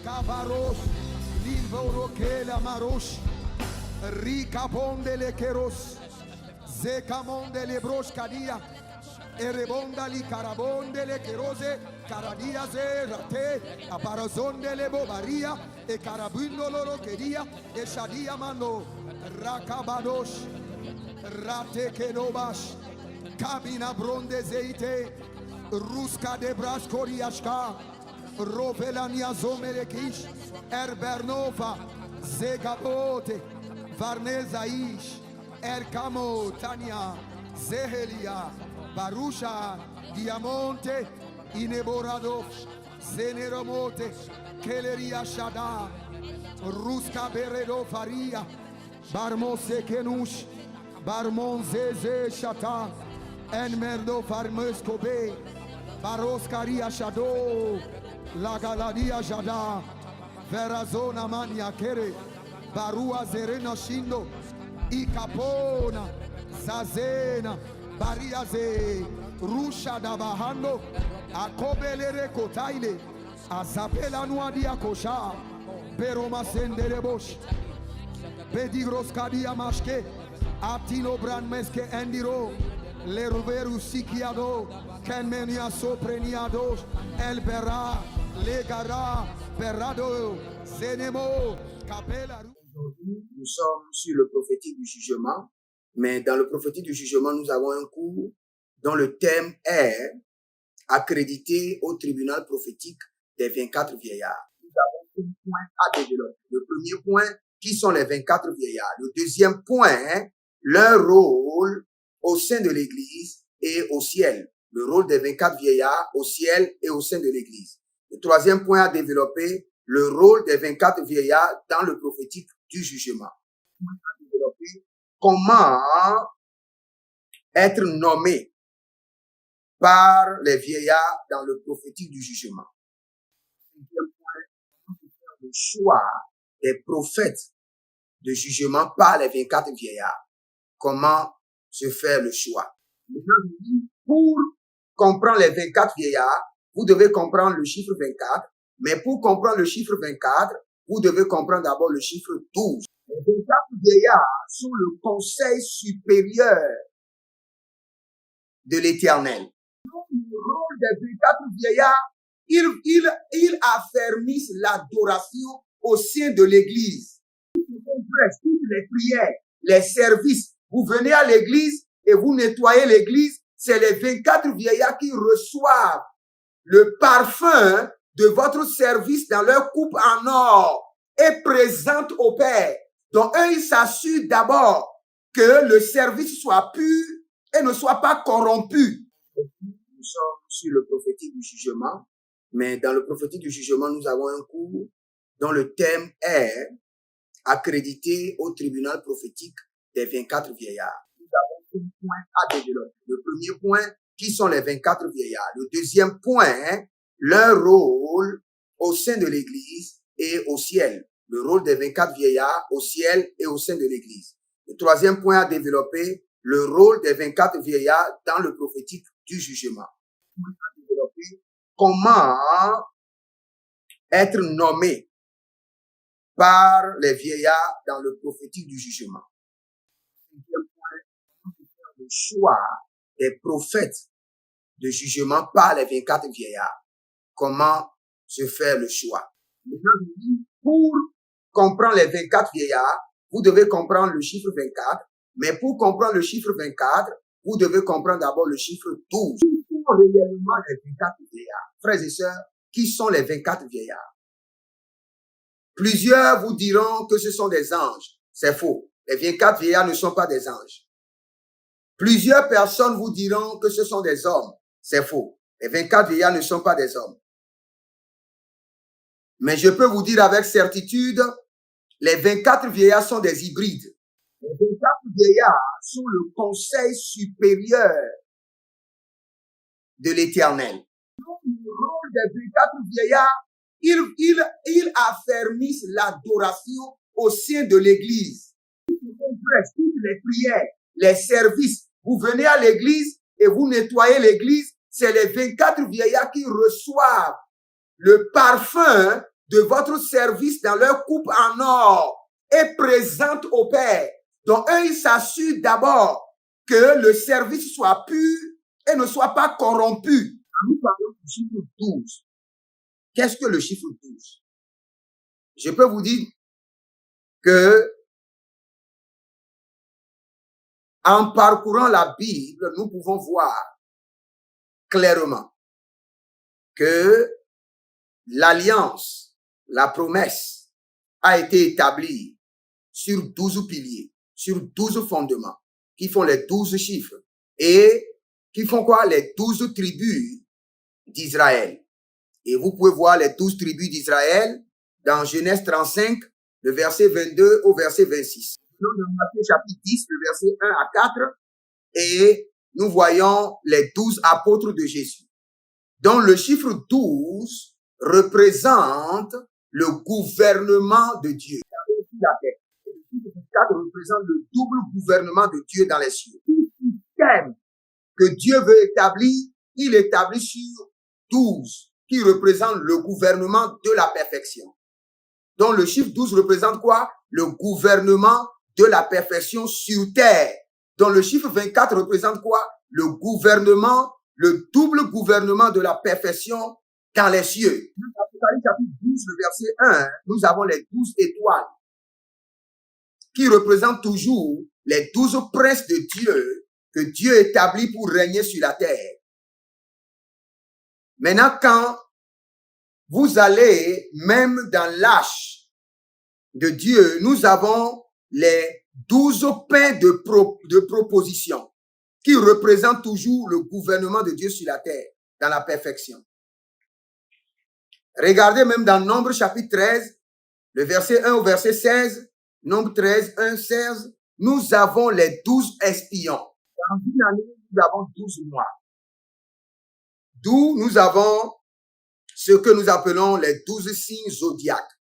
Kabaros, Livoroke Marosh, Rika Bondele Keros, Zekamondele Broshkadia, Erebondali Karabondele Kerose, Karadiaze Rate, Aparazondele Bobaria, E Karabundolo Kedia, E Shadia Mando, Rakabadosh, Rate Kenobash, Kabina Bronde Zeite, Ruska de Brashkoriashka, Rovelania Zomerekish, Erbernova, Zegabote, Varnezaish, Erkamo, Tania, Zehelia, Barusha, Diamonte, Ineboradov, Zeneromote, Keleria Shada, Ruska Beredo Faria, Barmose Kenush, Barmonzeze Shata, Enmerdo Farmeskobe, Baroskaria Shado, Lagaladia Jada, Verazona Mania Kere, Barua Zerena Shindo, Ikapona, Zazena, Bariaze, Rusha Dabahando, Akobelere Kotaile, Azapela Nuadia Kosha, Peroma Senderebosh, Pedigros Kadia Mashke, Atino Brandmeske Endiro, Leruveru Sikiado, Kenmenia Sopreniados, El Berra, Legara, Berrado, Zenemo, Capella. Aujourd'hui, nous sommes sur le prophétique du jugement, mais dans le prophétique du jugement, nous avons un cours dont le thème est accrédité au tribunal prophétique des 24 vieillards. Nous avons deux points à développer. Le premier point, qui sont les 24 vieillards. Le deuxième point, leur rôle au sein de l'Église et au ciel. Le rôle des 24 vieillards au ciel et au sein de l'Église. Le troisième point à développer, le rôle des 24 vieillards dans le prophétique du jugement. À développer, comment être nommé par les vieillards dans le prophétique du jugement. Cinquième point, le choix des prophètes de jugement par les 24 vieillards. Comment se faire le choix. Maintenant, pour comprendre les 24 vieillards, vous devez comprendre le chiffre 24, mais pour comprendre le chiffre 24, vous devez comprendre d'abord le chiffre 12. Les 24 vieillards sont le conseil supérieur de l'Éternel. Le rôle des 24 vieillards, ils affermissent l'adoration au sein de l'Église. Toutes les prières, les services, vous venez à l'église et vous nettoyez l'église, c'est les 24 vieillards qui reçoivent le parfum de votre service dans leur coupe en or et présentent au Père. Donc, eux, ils s'assurent d'abord que le service soit pur et ne soit pas corrompu. Nous sommes sur le prophétique du jugement, mais dans le prophétique du jugement, nous avons un cours dont le thème est accrédité au tribunal prophétique des 24 vieillards. Nous avons deux points à développer. Le premier point, qui sont les 24 vieillards. Le deuxième point, leur rôle au sein de l'Église et au ciel. Le rôle des 24 vieillards au ciel et au sein de l'Église. Le troisième point à développer, le rôle des 24 vieillards dans le prophétique du jugement. À développer, comment être nommé par les vieillards dans le prophétique du jugement. Le choix des prophètes de jugement par les 24 vieillards. Comment se faire le choix? Maintenant, pour comprendre les 24 vieillards, vous devez comprendre le chiffre 24, mais pour comprendre le chiffre 24, vous devez comprendre d'abord le chiffre 12. Qui sont réellement les 24 vieillards? Frères et sœurs, qui sont les 24 vieillards? Plusieurs vous diront que ce sont des anges. C'est faux. Les 24 vieillards ne sont pas des anges. Plusieurs personnes vous diront que ce sont des hommes. C'est faux. Les 24 vieillards ne sont pas des hommes. Mais je peux vous dire avec certitude, les 24 vieillards sont des hybrides. Les 24 vieillards sont le conseil supérieur de l'Éternel. Le rôle des 24 vieillards, ils affermissent l'adoration au sein de l'Église. Toutes les prières, les services, vous venez à l'église et vous nettoyez l'église, c'est les 24 vieillards qui reçoivent le parfum de votre service dans leur coupe en or et présentent au Père. Donc, eux, ils s'assurent d'abord que le service soit pur et ne soit pas corrompu. Nous parlons du chiffre 12. Qu'est-ce que le chiffre 12? Je peux vous dire que en parcourant la Bible, nous pouvons voir clairement que l'alliance, la promesse a été établie sur 12 piliers, sur 12 fondements, qui font les 12 chiffres et qui font quoi? Les 12 tribus d'Israël. Et vous pouvez voir les 12 tribus d'Israël dans Genèse 35, le verset 22 au verset 26. Nous, dans Matthieu chapitre 10, le verset 1 à 4, et nous voyons les 12 apôtres de Jésus. Donc, le chiffre 12 représente le gouvernement de Dieu. Le chiffre 4 représente le double gouvernement de Dieu dans les cieux. Tout système que Dieu veut établir, il établit sur 12, qui représente le gouvernement de la perfection. Donc, le chiffre 12 représente quoi? Le gouvernement de la perfection sur terre. Donc, le chiffre 24 représente quoi? Le gouvernement, le double gouvernement de la perfection dans les cieux. Dans Apocalypse chapitre 12, le verset 1, nous avons les 12 étoiles qui représentent toujours les 12 princes de Dieu que Dieu établit pour régner sur la terre. Maintenant, quand vous allez même dans l'arche de Dieu, nous avons les 12 pains de proposition qui représentent toujours le gouvernement de Dieu sur la terre dans la perfection. Regardez même dans Nombre chapitre 13, le verset 1 au verset 16, Nombre 13, 1, 16, nous avons les 12 espions. Dans une année, nous avons 12 mois. D'où nous avons ce que nous appelons les 12 signes zodiaques.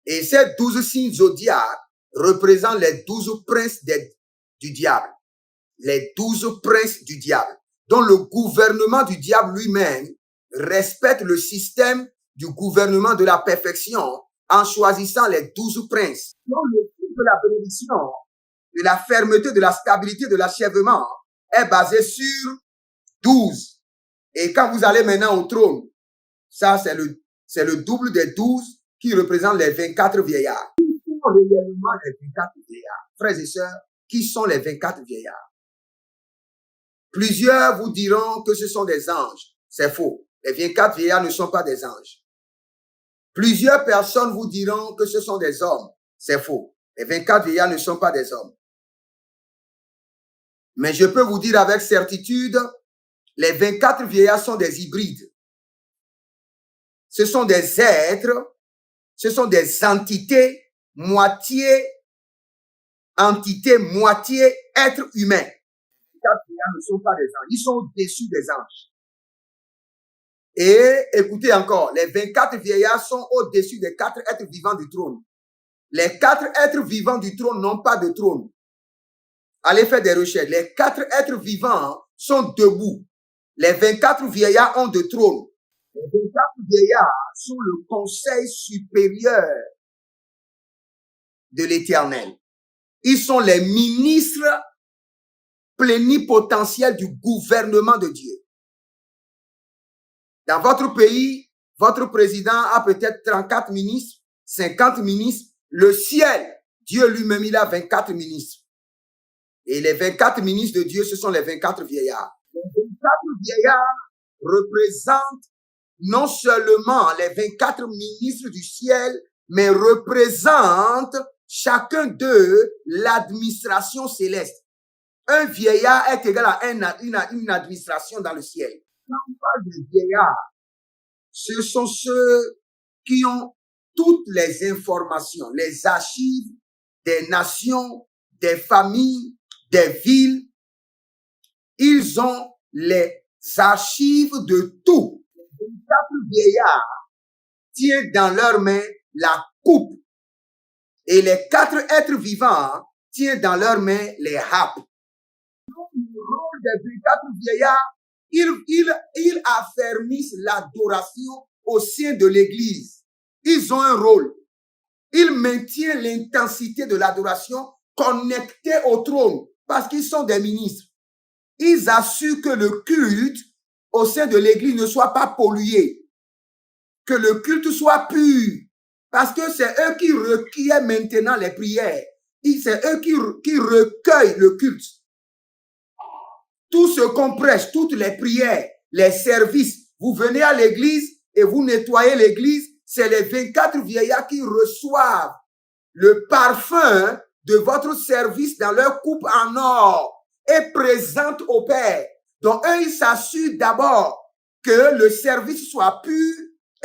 Et ces 12 signes zodiaques représentent les 12 princes du diable. Les 12 princes du diable. Donc le gouvernement du diable lui-même respecte le système du gouvernement de la perfection en choisissant les 12 princes. Donc le type de la bénédiction, de la fermeté, de la stabilité, de l'achèvement est basé sur 12. Et quand vous allez maintenant au trône, ça c'est le double des 12 qui représente les 24 vieillards. Qui sont réellement les 24 vieillards? Frères et sœurs, qui sont les 24 vieillards? Plusieurs vous diront que ce sont des anges. C'est faux. Les 24 vieillards ne sont pas des anges. Plusieurs personnes vous diront que ce sont des hommes. C'est faux. Les 24 vieillards ne sont pas des hommes. Mais je peux vous dire avec certitude, les 24 vieillards sont des hybrides. Ce sont des êtres, ce sont des entités, moitié êtres humains. Les 24 vieillards ne sont pas des anges, ils sont au-dessus des anges. Et écoutez encore, les 24 vieillards sont au-dessus des 4 êtres vivants du trône. Les 4 êtres vivants du trône n'ont pas de trône. Allez faire des recherches. Les 4 êtres vivants sont debout. Les 24 vieillards ont de trône. Les 24 vieillards sont le conseil supérieur de l'Éternel. Ils sont les ministres plénipotentiels du gouvernement de Dieu. Dans votre pays, votre président a peut-être 34 ministres, 50 ministres. Le ciel, Dieu lui-même, il a 24 ministres. Et les 24 ministres de Dieu, ce sont les 24 vieillards. Les 24 vieillards représentent non seulement les 24 ministres du ciel, mais représentent chacun d'eux l'administration céleste. Un vieillard est égal à une administration dans le ciel. Quand on parle de vieillards, ce sont ceux qui ont toutes les informations, les archives des nations, des familles, des villes. Ils ont les archives de tout. Les 24 vieillards tiennent dans leurs mains la coupe. Et les 4 êtres vivants tiennent dans leurs mains les happes. Donc, le rôle des 24 vieillards, ils affermissent l'adoration au sein de l'Église. Ils ont un rôle. Ils maintiennent l'intensité de l'adoration connectée au trône parce qu'ils sont des ministres. Ils assurent que le culte au sein de l'Église ne soit pas pollué, que le culte soit pur, parce que c'est eux qui requièrent maintenant les prières. C'est eux qui recueillent le culte. Tout ce qu'on prêche, toutes les prières, les services, vous venez à l'église et vous nettoyez l'église, c'est les 24 vieillards qui reçoivent le parfum de votre service dans leur coupe en or et présentent au Père. Donc, eux, ils s'assurent d'abord que le service soit pur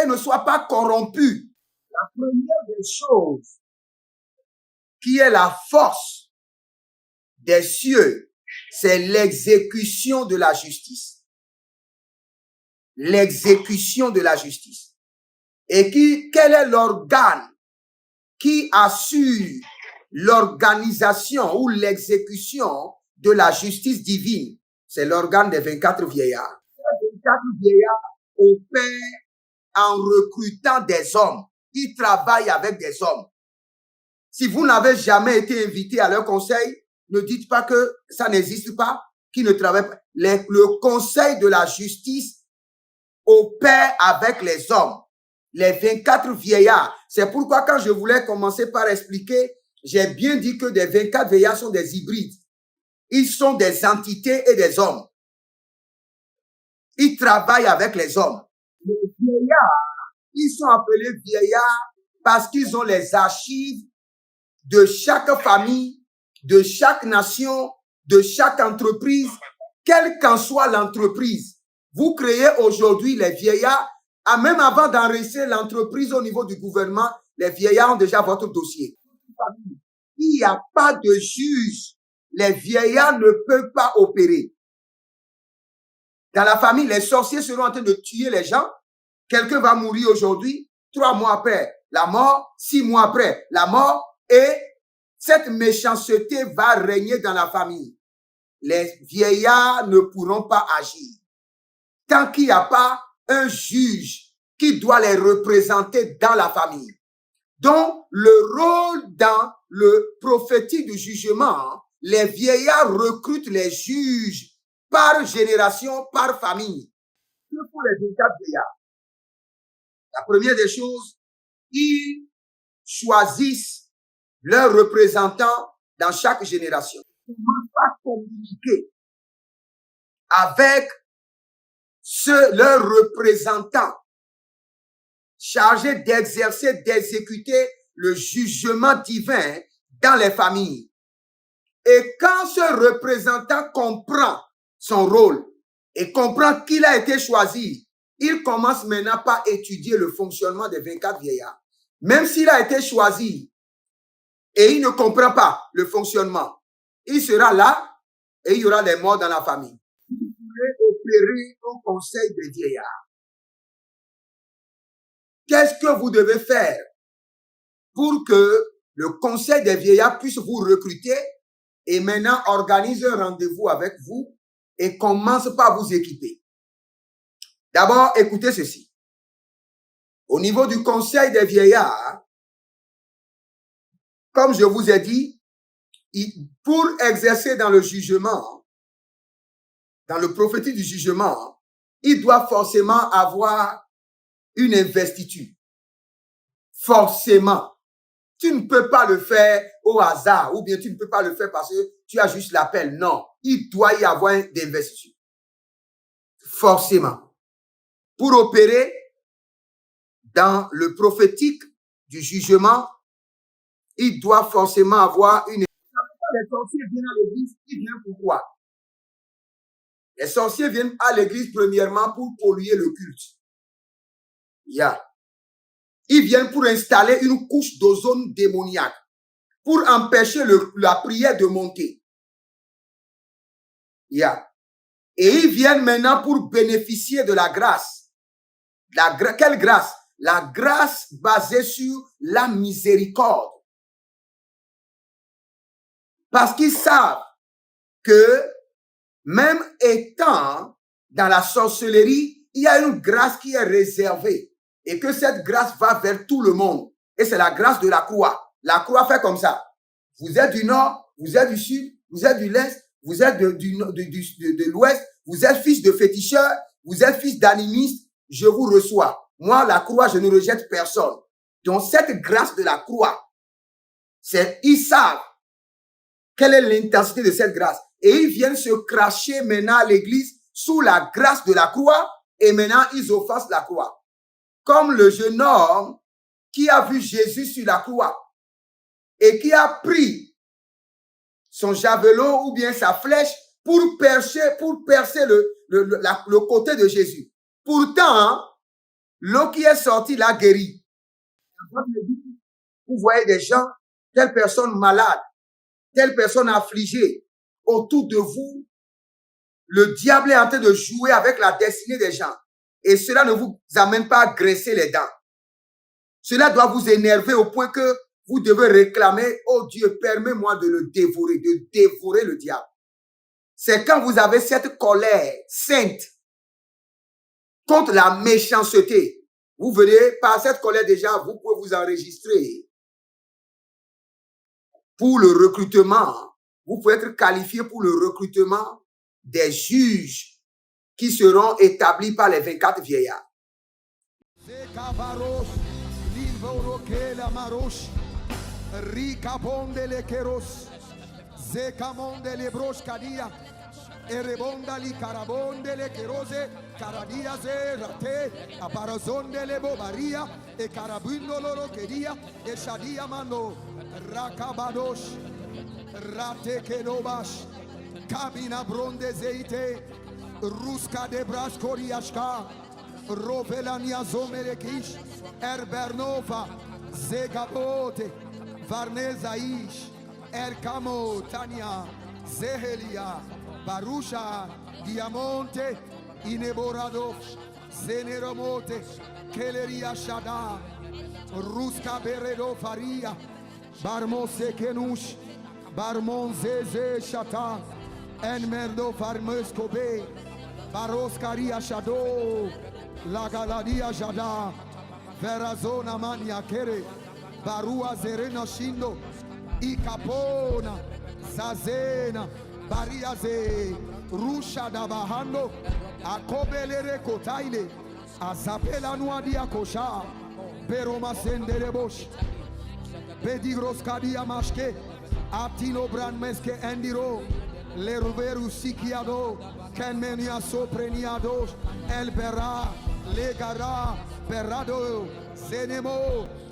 et ne soit pas corrompu. La première des choses qui est la force des cieux, c'est l'exécution de la justice. L'exécution de la justice. Et quel est l'organe qui assure l'organisation ou l'exécution de la justice divine? C'est l'organe des 24 vieillards. Les 24 vieillards opèrent en recrutant des hommes. Ils travaillent avec des hommes. Si vous n'avez jamais été invité à leur conseil, ne dites pas que ça n'existe pas, qu'ils ne travaillent pas. Le conseil de la justice opère avec les hommes. Les 24 vieillards. C'est pourquoi quand je voulais commencer par expliquer, j'ai bien dit que des 24 vieillards sont des hybrides. Ils sont des entités et des hommes. Ils travaillent avec les hommes. Les vieillards, ils sont appelés vieillards parce qu'ils ont les archives de chaque famille, de chaque nation, de chaque entreprise, quelle qu'en soit l'entreprise. Vous créez aujourd'hui les vieillards, même avant d'enregistrer l'entreprise au niveau du gouvernement, les vieillards ont déjà votre dossier. Il n'y a pas de juge. Les vieillards ne peuvent pas opérer. Dans la famille, les sorciers seront en train de tuer les gens. Quelqu'un va mourir aujourd'hui, 3 mois après la mort, 6 mois après la mort, et cette méchanceté va régner dans la famille. Les vieillards ne pourront pas agir tant qu'il n'y a pas un juge qui doit les représenter dans la famille. Donc, le rôle dans le prophétique du jugement, les vieillards recrutent les juges par génération, par famille. Que font les 24 vieillards? La première des choses, ils choisissent leurs représentants dans chaque génération. Ils ne peuvent pas communiquer avec leurs représentants chargés d'exercer, d'exécuter le jugement divin dans les familles. Et quand ce représentant comprend son rôle et comprend qu'il a été choisi, il commence maintenant par étudier le fonctionnement des 24 vieillards. Même s'il a été choisi et il ne comprend pas le fonctionnement, il sera là et il y aura des morts dans la famille. Vous pouvez opérer au conseil des vieillards. Qu'est-ce que vous devez faire pour que le conseil des vieillards puisse vous recruter et maintenant organise un rendez-vous avec vous et commence par vous équiper? D'abord, écoutez ceci. Au niveau du conseil des vieillards, comme je vous ai dit, pour exercer dans le jugement, dans le prophétique du jugement, il doit forcément avoir une investiture. Forcément. Tu ne peux pas le faire au hasard ou bien tu ne peux pas le faire parce que tu as juste l'appel. Non, il doit y avoir une investiture. Forcément. Pour opérer dans le prophétique du jugement, il doit forcément avoir une... Les sorciers viennent à l'église, ils viennent pourquoi? Les sorciers viennent à l'église premièrement pour polluer le culte. Ils viennent pour installer une couche d'ozone démoniaque, pour empêcher la prière de monter. Et ils viennent maintenant pour bénéficier de la grâce. Quelle grâce? La grâce basée sur la miséricorde. Parce qu'ils savent que même étant dans la sorcellerie, il y a une grâce qui est réservée. et que cette grâce va vers tout le monde. Et c'est la grâce de la croix. La croix fait comme ça. Vous êtes du nord, vous êtes du sud, vous êtes du l'est, vous êtes de l'ouest, vous êtes fils de féticheur, vous êtes fils d'animiste, je vous reçois. Moi, la croix, je ne rejette personne. Donc, cette grâce de la croix, ils savent quelle est l'intensité de cette grâce. Et ils viennent se cracher maintenant à l'église sous la grâce de la croix et maintenant ils offensent la croix. Comme le jeune homme qui a vu Jésus sur la croix et qui a pris son javelot ou bien sa flèche pour percer le côté de Jésus. Pourtant, l'eau qui est sortie l'a guéri. Vous voyez des gens, telle personne malade, telle personne affligée autour de vous. Le diable est en train de jouer avec la destinée des gens. Et cela ne vous amène pas à graisser les dents. Cela doit vous énerver au point que vous devez réclamer, oh Dieu, permets-moi de le dévorer, de dévorer le diable. C'est quand vous avez cette colère sainte contre la méchanceté. Vous venez par cette colère déjà, vous pouvez vous enregistrer pour le recrutement. Vous pouvez être qualifié pour le recrutement des juges qui seront établis par les 24 vieillards. Erebonda li carabonde le kerose caradia ze rate aparazonde le bobaria e carabundo loro kedia e shadia mando rakabadosh rate kedobash kabina bronde zeite ruska de braskoriashka rovelania zomerekish erbernova zegabote varnezaish erkamo tania zehelia Barusha, Diamonte, Ineborado, Zeneromote, Keleria Shada, Ruska Beredo Faria, Barmose Kenush, Barmonzeze Shata, Enmerdo Farmeskobe, Baroskaria Shado, Lagaladia Jada, Verazona Mania Kere, Barua Zerena Shindo, Ikapona, Zazena, Bariaze, Rusha da Bahando, Akobelere Kotaile, Azapela Nuadia Kosha, Beroma Senderebosh, Bedigros Kadia Mashke, Atino Brandmeske Endiro, Leruveru Sikiado, Kenmenia Sopreniados, El Bera, Legara, Berado, Zenemo.